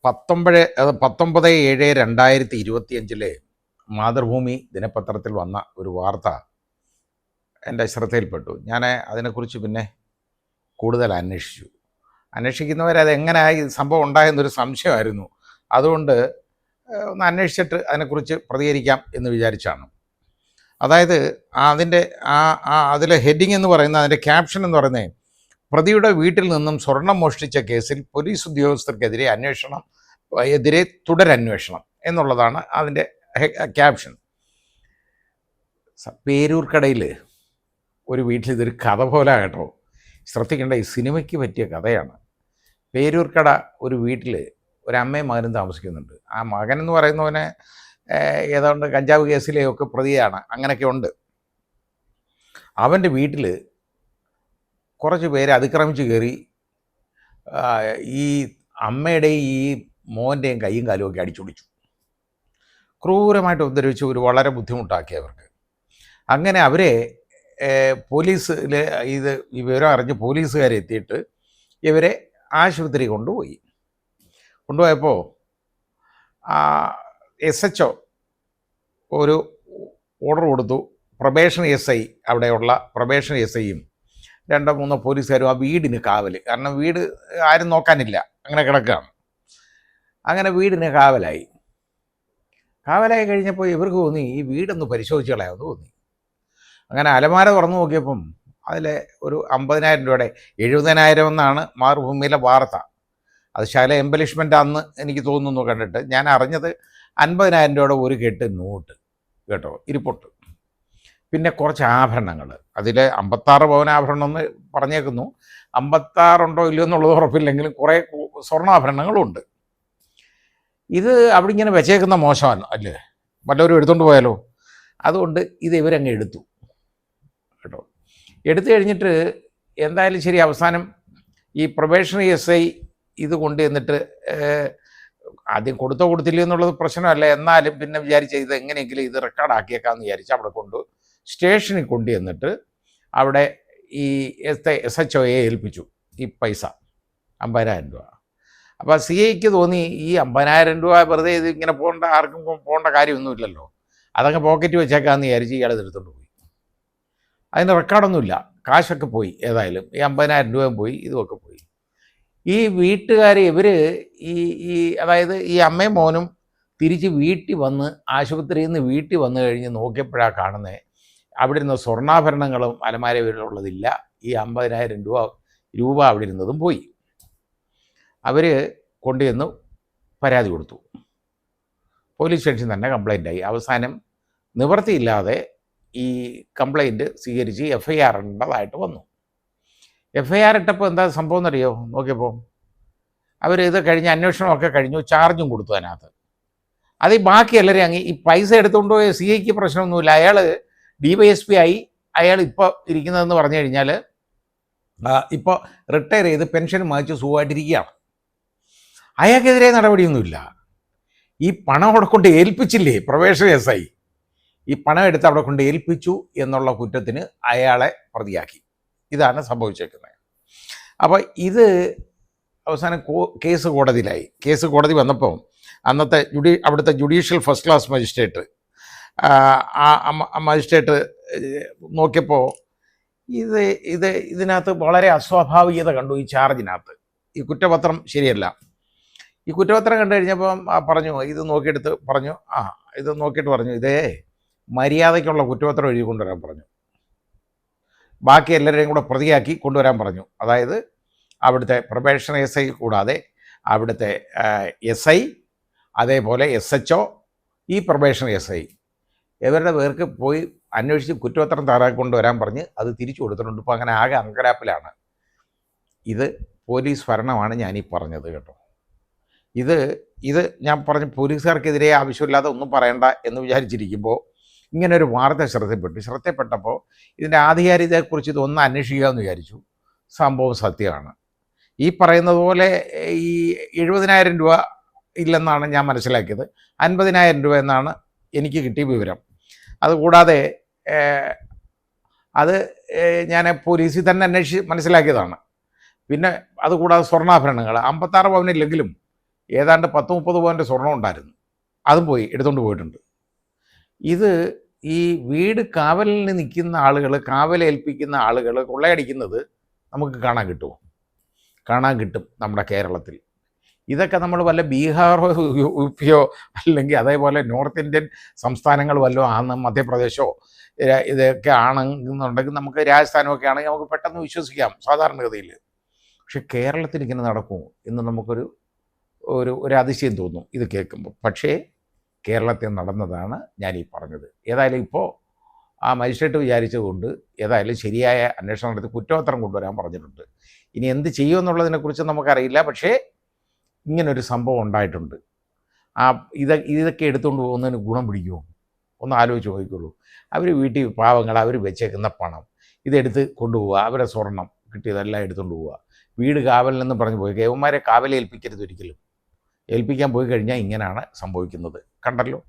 19/7/2025 മാതൃഭൂമി ദിനപത്രത്തിൽ വന്ന ഒരു വാർത്ത എൻ്റെ ശ്രദ്ധയിൽപ്പെട്ടു. ഞാൻ അതിനെക്കുറിച്ച് പിന്നെ കൂടുതൽ അന്വേഷിക്കുന്നവരതെങ്ങനെയായി സംഭവം ഉണ്ടായെന്നൊരു സംശയമായിരുന്നു. അതുകൊണ്ട് ഒന്ന് അന്വേഷിച്ചിട്ട് അതിനെക്കുറിച്ച് പ്രതികരിക്കാം എന്ന് വിചാരിച്ചാണ്. അതായത് അതിൻ്റെ അതിലെ ഹെഡിങ് എന്ന് പറയുന്നത്, അതിൻ്റെ ക്യാപ്ഷൻ എന്ന് പറയുന്നത്, പ്രതിയുടെ വീട്ടിൽ നിന്നും സ്വർണം മോഷ്ടിച്ച കേസിൽ പോലീസ് ഉദ്യോഗസ്ഥർക്കെതിരെ തുടരന്വേഷണം എന്നുള്ളതാണ് അതിൻ്റെ ക്യാപ്ഷൻ. പേരൂർക്കടയിൽ ഒരു വീട്ടിൽ ഇതൊരു കഥ പോലെ കേട്ടോ, ശ്രദ്ധിക്കേണ്ട, ഈ സിനിമയ്ക്ക് പറ്റിയ കഥയാണ്. പേരൂർക്കട ഒരു വീട്ടിൽ ഒരു അമ്മയും മകനും താമസിക്കുന്നുണ്ട്. ആ മകൻ എന്ന് പറയുന്നവനെ ഏതാണ്ട് കഞ്ചാവ് കേസിലെയൊക്കെ പ്രതിയാണ്, അങ്ങനെയൊക്കെ ഉണ്ട്. അവൻ്റെ വീട്ടിൽ കുറച്ച് പേര് അതിക്രമിച്ച് കയറി ഈ അമ്മയുടെയും ഈ മോൻ്റെയും കൈയും കാലും ഒക്കെ അടിച്ചൊടിച്ചു, ക്രൂരമായിട്ട് ഉപദ്രവിച്ച് ഒരു വളരെ ബുദ്ധിമുട്ടാക്കി അവർക്ക്. അങ്ങനെ അവരെ പോലീസിൽ ഈ വിവരം അറിഞ്ഞ് പോലീസുകാരെത്തിയിട്ട് ഇവരെ ആശുപത്രി കൊണ്ടുപോയപ്പോൾ SHO ഒരു ഓർഡർ കൊടുത്തു. പ്രൊബേഷൻ SI, അവിടെയുള്ള പ്രൊബേഷൻ SIയും 2-3 പോലീസുകാരും ആ വീടിന് കാവൽ, കാരണം വീട് ആരും നോക്കാനില്ല, അങ്ങനെ കിടക്കുകയാണ്. അങ്ങനെ വീടിന് കാവലായി കഴിഞ്ഞപ്പോൾ ഇവർക്ക് തോന്നി ഈ വീടൊന്ന് പരിശോധിച്ച് കളയാമെന്ന് തോന്നി. അങ്ങനെ അലമാര തുറന്നു നോക്കിയപ്പം അതിൽ ഒരു 50,000 രൂപയുടെ 70,000 എന്നാണ് മാതൃഭൂമിയിലെ വാർത്ത. അത് ശകല എംബലിഷ്മെൻ്റ് ആണെന്ന് എനിക്ക് തോന്നുന്നു കണ്ടിട്ട്. ഞാൻ അറിഞ്ഞത് 50,000 രൂപയുടെ ഒരു കെട്ട് നോട്ട് കേട്ടോ ഇരിപ്പൊട്ട്, പിന്നെ കുറച്ച് ആഭരണങ്ങൾ. അതിൽ 56 പവൻ ആഭരണം എന്ന് പറഞ്ഞേക്കുന്നു. 56 ഉണ്ടോ ഇല്ലയോ എന്നുള്ളത് ഉറപ്പില്ലെങ്കിലും കുറേ സ്വർണ്ണാഭരണങ്ങളുണ്ട്. ഇത് അവിടെ ഇങ്ങനെ വെച്ചേക്കുന്ന മോശമാണ് അല്ലേ, വല്ലവരും എടുത്തുകൊണ്ട് പോയാലോ. അതുകൊണ്ട് ഇത് ഇവരങ്ങ് എടുത്തു കേട്ടോ. എടുത്തു കഴിഞ്ഞിട്ട് എന്തായാലും ശരി, അവസാനം ഈ പ്രൊബേഷൻ SI ഇത് കൊണ്ട് എന്നിട്ട് ആദ്യം കൊടുത്തില്ല എന്നുള്ളത് പ്രശ്നമല്ല, എന്നാലും പിന്നെ വിചാരിച്ച ഇത് എങ്ങനെയെങ്കിലും ഇത് റെക്കോർഡാക്കിയേക്കാമെന്ന് വിചാരിച്ച് അവിടെ സ്റ്റേഷനിൽ എന്നിട്ട് അവിടെ ഈ SHOയെ ഏൽപ്പിച്ചു ഈ പൈസ 50,000 രൂപ. അപ്പോൾ CIക്ക് തോന്നി ഈ 50,000 രൂപ വെറുതെ ഇത് ഇങ്ങനെ ആർക്കും പോകേണ്ട കാര്യമൊന്നുമില്ലല്ലോ, അതങ്ങ് പോക്കറ്റ് വെച്ചേക്കാമെന്ന് വിചാരിച്ച് ഇയാൾ എടുത്തുകൊണ്ട് പോയി. അതിന് റെക്കോർഡൊന്നുമില്ല, കാശൊക്കെ പോയി. ഏതായാലും ഈ 50,000 രൂപയും പോയി, ഇതുമൊക്കെ പോയി. ഈ വീട്ടുകാർ അതായത് ഈ അമ്മയും മോനും തിരിച്ച് വീട്ടിൽ വന്ന്, ആശുപത്രിയിൽ നിന്ന് വീട്ടിൽ വന്നു കഴിഞ്ഞ് നോക്കിയപ്പോഴാണ് കാണുന്നത് അവിടെ ഇരുന്ന സ്വർണ്ണാഭരണങ്ങളും അലമാര വീട്ടിലുള്ളതില്ല, ഈ 50,000 രൂപ അവിടെ ഇരുന്നതും പോയി. അവർ കൊണ്ടുവന്ന് പരാതി കൊടുത്തു. പോലീസ് സ്റ്റേഷൻ തന്നെ കംപ്ലൈൻ്റായി. അവസാനം നിവൃത്തിയില്ലാതെ ഈ കംപ്ലൈൻറ്റ് സ്വീകരിച്ച് FIR ഇടേണ്ടതായിട്ട് വന്നു. FIR ഇട്ടപ്പോൾ എന്താ സംഭവം എന്നറിയോ? നോക്കിയപ്പോൾ അവർ ഇത് കഴിഞ്ഞ് അന്വേഷണമൊക്കെ കഴിഞ്ഞു, ചാർജും കൊടുത്തു അതിനകത്ത്. അത് ഈ ബാക്കി എല്ലാവരും ഈ പൈസ എടുത്തുകൊണ്ട് പോയ CIക്ക് പ്രശ്നമൊന്നുമില്ല, അയാൾ DYSP ആയി. അയാൾ ഇപ്പോൾ ഇരിക്കുന്നതെന്ന് പറഞ്ഞു കഴിഞ്ഞാൽ ഇപ്പോൾ റിട്ടയർ ചെയ്ത് പെൻഷനും വാങ്ങിച്ച് സുഖമായിട്ടിരിക്കുകയാണ്. അയാൾക്കെതിരെ നടപടിയൊന്നുമില്ല. ഈ പണം അവിടെ കൊണ്ട് ഏൽപ്പിച്ചില്ലേ പ്രൊബേഷൻ SI, ഈ പണം എടുത്ത് അവിടെ കൊണ്ട് ഏൽപ്പിച്ചു എന്നുള്ള കുറ്റത്തിന് അയാളെ പ്രതിയാക്കി. ഇതാണ് സംഭവിച്ചേക്കുന്നത്. അപ്പോൾ ഇത് അവസാനം കേസ് കോടതിയിലായി. കേസ് കോടതി വന്നപ്പോൾ അന്നത്തെ അവിടുത്തെ ജുഡീഷ്യൽ ഫസ്റ്റ് ക്ലാസ് മജിസ്ട്രേറ്റ് നോക്കിയപ്പോൾ ഇതിനകത്ത് വളരെ അസ്വാഭാവികത കണ്ടു. ഈ ചാർജിനകത്ത് ഈ കുറ്റപത്രം ശരിയല്ല. ഈ കുറ്റപത്രം കണ്ടു കഴിഞ്ഞപ്പം പറഞ്ഞു, ഇത് നോക്കിയിട്ട് പറഞ്ഞു ഇതേ മര്യാദയ്ക്കുള്ള കുറ്റപത്രം എഴുതി കൊണ്ടുവരാൻ പറഞ്ഞു. ബാക്കി എല്ലാവരെയും കൂടെ പ്രതിയാക്കി കൊണ്ടുവരാൻ പറഞ്ഞു. അതായത് അവിടുത്തെ പ്രൊബേഷൻ SI കൂടാതെ അവിടുത്തെ SI, അതേപോലെ SHO, ഈ പ്രൊബേഷൻ SI, ഇവരുടെ പേർക്ക് പോയി അന്വേഷിച്ച് കുറ്റപത്രം തയ്യാറാക്കി കൊണ്ടുവരാൻ പറഞ്ഞ് അത് തിരിച്ചു കൊടുത്തിട്ടുണ്ട്. ഇപ്പോൾ അങ്ങനെ ആകെ അങ്കലാപ്പിലാണ്. ഇത് പോലീസ് ഭരണമാണ് ഞാനീ പറഞ്ഞത് കേട്ടോ. ഇത് ഞാൻ പറഞ്ഞ പോലീസുകാർക്കെതിരെ ആവശ്യമില്ലാതെ ഒന്നും പറയണ്ട എന്ന് വിചാരിച്ചിരിക്കുമ്പോൾ ഇങ്ങനൊരു വാർത്ത ശ്രദ്ധപ്പെട്ടപ്പോൾ ഇതിൻ്റെ ആധികാരികതയെക്കുറിച്ച് ഇതൊന്ന് അന്വേഷിക്കാമെന്ന് വിചാരിച്ചു. സംഭവം സത്യമാണ്. ഈ പറയുന്നത് പോലെ ഈ 70,000 രൂപ ഇല്ലെന്നാണ് ഞാൻ മനസ്സിലാക്കിയത്. 50,000 രൂപ എന്നാണ് എനിക്ക് കിട്ടിയ വിവരം. അതുകൂടാതെ അത് ഞാൻ പോലീസിൽ തന്നെ മനസ്സിലാക്കിയതാണ്. പിന്നെ അതുകൂടാതെ സ്വർണ്ണാഭരണങ്ങൾ 56 പവനില്ലെങ്കിലും ഏതാണ്ട് 10-30 പവൻ്റെ സ്വർണം ഉണ്ടായിരുന്നു. അതും പോയി, എടുത്തുകൊണ്ട് പോയിട്ടുണ്ട്. ഇത് ഈ വീട് കാവലിന് നിൽക്കുന്ന ആളുകൾ, കാവലേൽപ്പിക്കുന്ന ആളുകൾ കൊള്ളയടിക്കുന്നത് നമുക്ക് കാണാൻ കിട്ടുമോ? കാണാൻ കിട്ടും നമ്മുടെ കേരളത്തിൽ. ഇതൊക്കെ നമ്മൾ വല്ല ബീഹാറോ യു പിയോ അല്ലെങ്കിൽ അതേപോലെ നോർത്ത് ഇന്ത്യൻ സംസ്ഥാനങ്ങൾ വല്ലതും ആണ്, മധ്യപ്രദേശോ ഇതൊക്കെ ആണെന്നുണ്ടെങ്കിൽ, നമുക്ക് രാജസ്ഥാനമൊക്കെ ആണെങ്കിൽ നമുക്ക് പെട്ടെന്ന് വിശ്വസിക്കാം സാധാരണഗതിയിൽ. പക്ഷെ കേരളത്തിൽ ഇങ്ങനെ നടക്കുമോ എന്ന് നമുക്കൊരു ഒരു അതിശയം തോന്നും ഇത് കേൾക്കുമ്പോൾ. പക്ഷേ കേരളത്തിൽ നടന്നതാണ് ഞാൻ ഈ പറഞ്ഞത്. ഏതായാലും ഇപ്പോൾ ആ മജിസ്ട്രേറ്റ് വിചാരിച്ചതുകൊണ്ട് ഏതായാലും ശരിയായ അന്വേഷണം നടത്തി കുറ്റപത്രം കൊണ്ടുവരാൻ പറഞ്ഞിട്ടുണ്ട്. ഇനി എന്ത് ചെയ്യുമെന്നുള്ളതിനെക്കുറിച്ച് നമുക്കറിയില്ല. പക്ഷേ ഇങ്ങനൊരു സംഭവം ഉണ്ടായിട്ടുണ്ട്. ഇതൊക്കെ എടുത്തുകൊണ്ട് പോകുന്നതിന് ഗുണം പിടിക്കുമോ? ഒന്ന് ആലോചിച്ച് നോക്കിക്കോളൂ. അവർ വീട്ടിൽ പാവങ്ങൾ, അവർ വെച്ചേക്കുന്ന പണം ഇതെടുത്ത് കൊണ്ടുപോവുക, അവരെ സ്വർണം കിട്ടിയതെല്ലാം എടുത്തുകൊണ്ട് പോവുക. വീട് കാവലിനെന്ന് പറഞ്ഞു പോയി. യവന്മാരെ കാവലേൽപ്പിക്കരുത് ഒരിക്കലും. ഏൽപ്പിക്കാൻ പോയി കഴിഞ്ഞാൽ ഇങ്ങനെയാണ് സംഭവിക്കുന്നത്. കണ്ടല്ലോ.